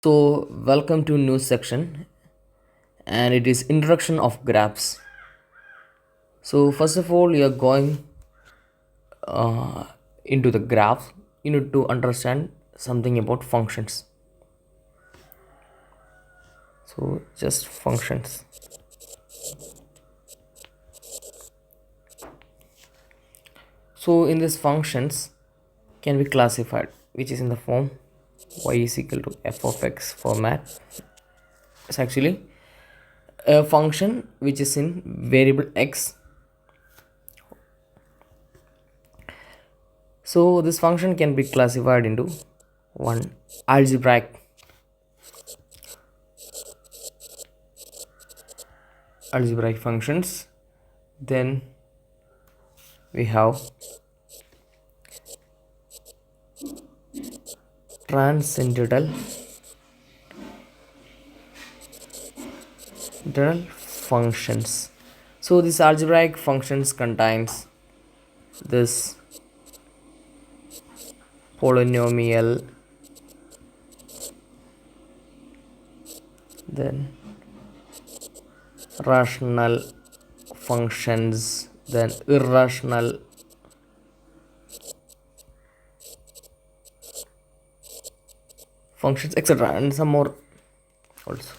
So, welcome to new section, and it is introduction of graphs. So, first of all, you are going into the graph. You need to understand something about functions. So, just functions. So, in these functions can be classified, which is in the form y is equal to f of x format. It's actually a function which is in variable x. So, this function can be classified into one algebraic functions. Then we have transcendental functions. So this algebraic functions contains this polynomial, then rational functions, then irrational functions, etc., and some more also.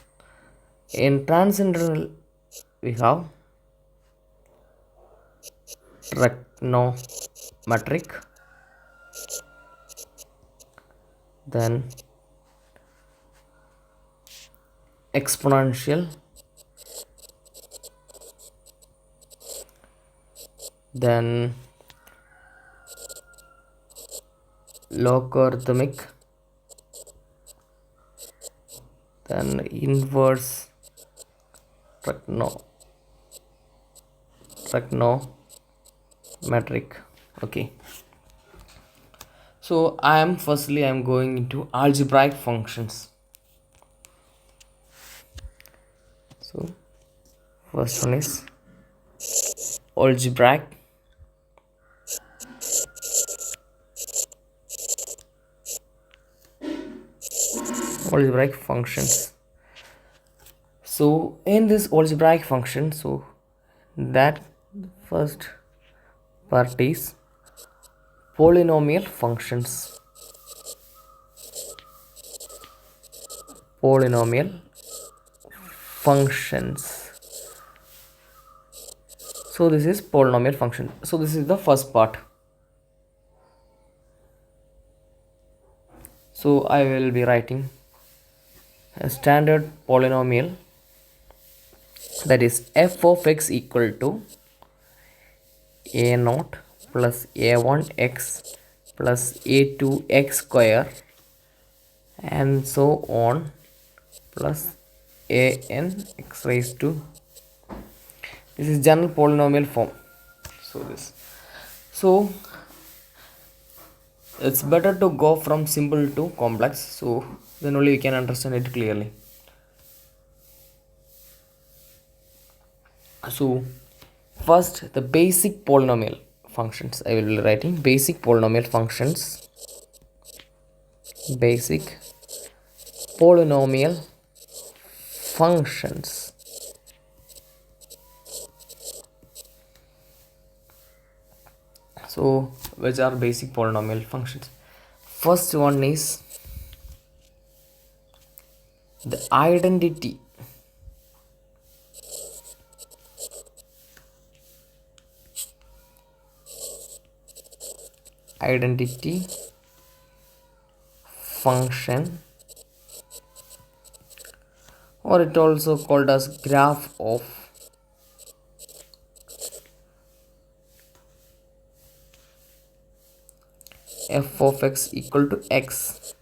In transcendental we have trigonometric, then exponential, then logarithmic, then inverse trigonometric. Okay, so I am going into algebraic functions. So first one is algebraic functions. So in this algebraic function, so that first part is polynomial functions. Polynomial functions. So this is polynomial function. So this is the first part. So I will be writing a standard polynomial, that is f of x equal to a naught plus a1 x plus a2 x square and so on plus an x raised to, this is general polynomial form. So it's better to go from simple to complex, so then only you can understand it clearly. So first, the basic polynomial functions. I will be writing basic polynomial functions. Basic polynomial functions. So which are basic polynomial functions? First one is the identity. Identity function, or it also called as graph of f of x equal to x.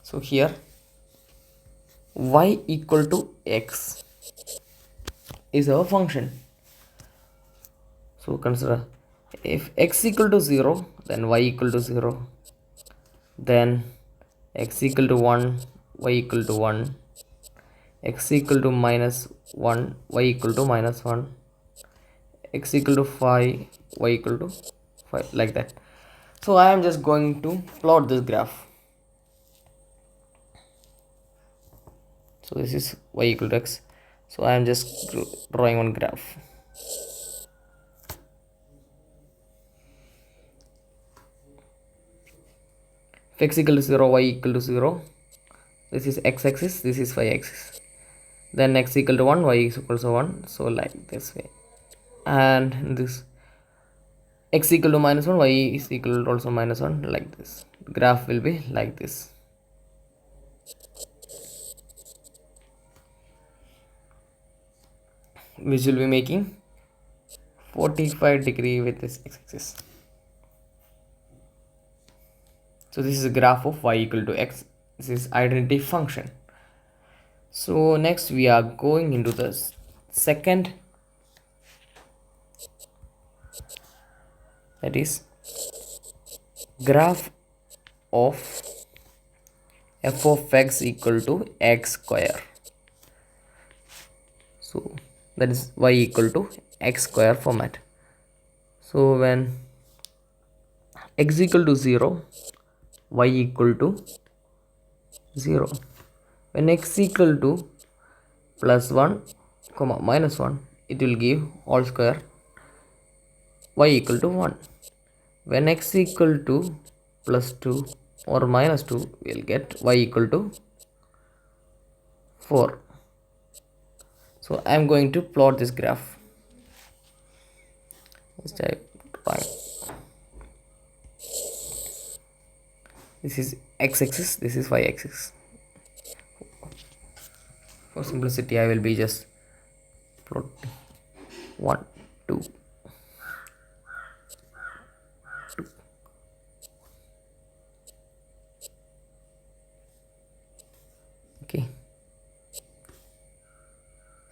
So here y equal to x is our function. So consider if x equal to 0, then y equal to 0, then x equal to 1, y equal to 1, x equal to minus 1, y equal to minus 1, x equal to 5, y equal to 5, like that. So I am just going to plot this graph. So this is y equal to x. So I am just drawing one graph. If x equal to 0, y equal to 0, this is x axis, this is y axis. Then x equal to 1, y is equal to 1, so like this way. And this x equal to minus 1, y is equal to also minus 1, like this. The graph will be like this. Which will be making 45 degree with this x-axis. So this is a graph of y equal to x. This is identity function. So next we are going into the second, that is graph of f of x equal to x square. So that is y equal to x square format. So when x equal to 0, y equal to 0. When x equal to plus 1 comma minus 1, it will give all square y equal to 1. When x equal to plus 2 or minus 2, we will get y equal to 4. So I am going to plot this graph. Let's type fine. This is x-axis, this is y-axis. For simplicity, I will be just plotting 1, 2, 2. Okay.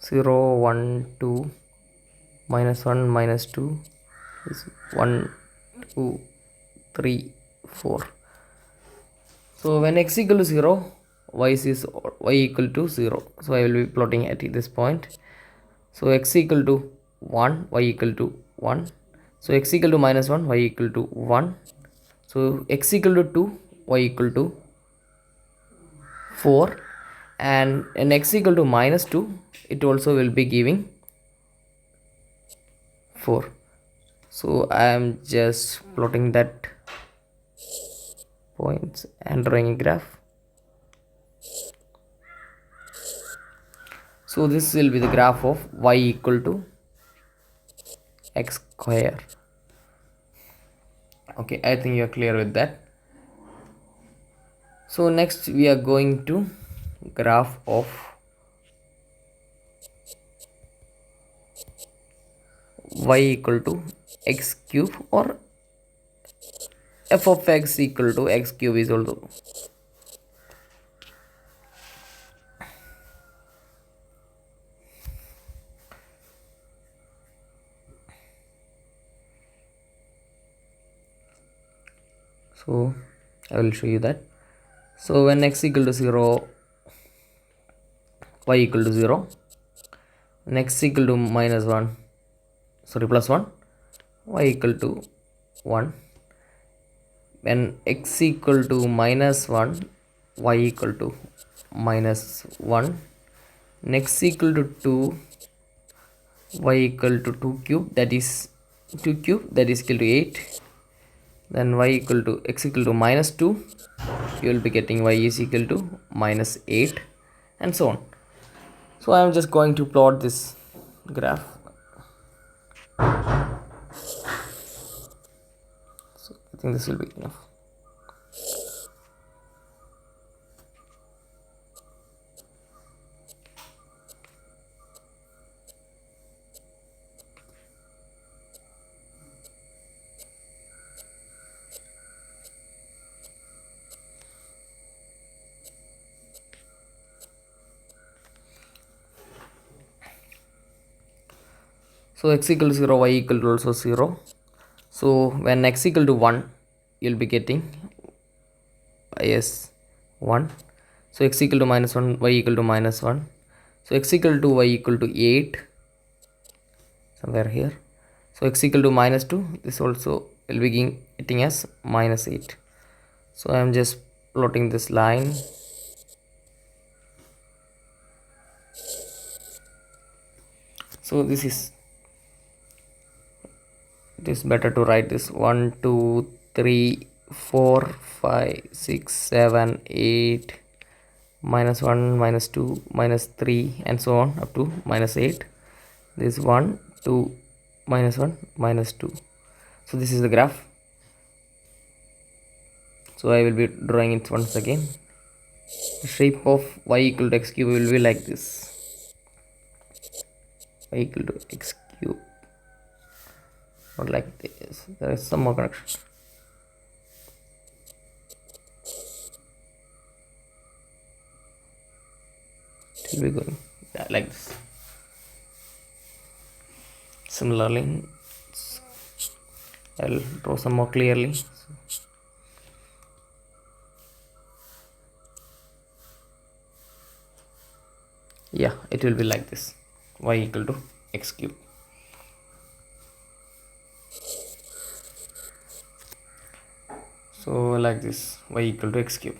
0, 1, 2, minus 1, minus 2, is 1, 2, 3, 4. So when x equal to 0, y equal to 0. So I will be plotting at this point. So x equal to 1, y equal to 1. So x equal to minus 1, y equal to 1. So x equal to 2, y equal to 4. And in x equal to minus 2, it also will be giving 4. So I am just plotting that points and drawing a graph. So this will be the graph of y equal to x square. Okay, I think you are clear with that. So next we are going to graph of y equal to x cube, or f of x equal to x cube is also. So I will show you that. So when x equal to 0, y equal to 0. When x equal to minus 1, sorry plus 1, y equal to 1. When x equal to minus 1, y equal to minus 1. When x equal to 2, y equal to 2 cube, that is 2 cube, that is equal to 8. Then y equal to x equal to minus 2, you will be getting y is equal to minus 8, and so on. So I am just going to plot this graph. So I think this will be enough. So x equal to 0, y equal to also 0. So when x equal to 1, you will be getting y is 1. So x equal to minus 1, y equal to minus 1. So x equal to y equal to 8, somewhere here. So x equal to minus 2, this also will be getting as minus 8. So I am just plotting this line. So this is, it is better to write this 1 2 3 4 5 6 7 8 minus 1 minus 2 minus 3 and so on up to minus 8. This 1 2 minus 1 minus 2. So this is the graph. So I will be drawing it once again. The shape of y equal to x cube will be like this. Y equal to x cube, not like this. There is some more connection. It will be going like this. Similarly, I'll draw some more clearly. Yeah, it will be like this. Y equal to x cube. So like this, y equal to x cube.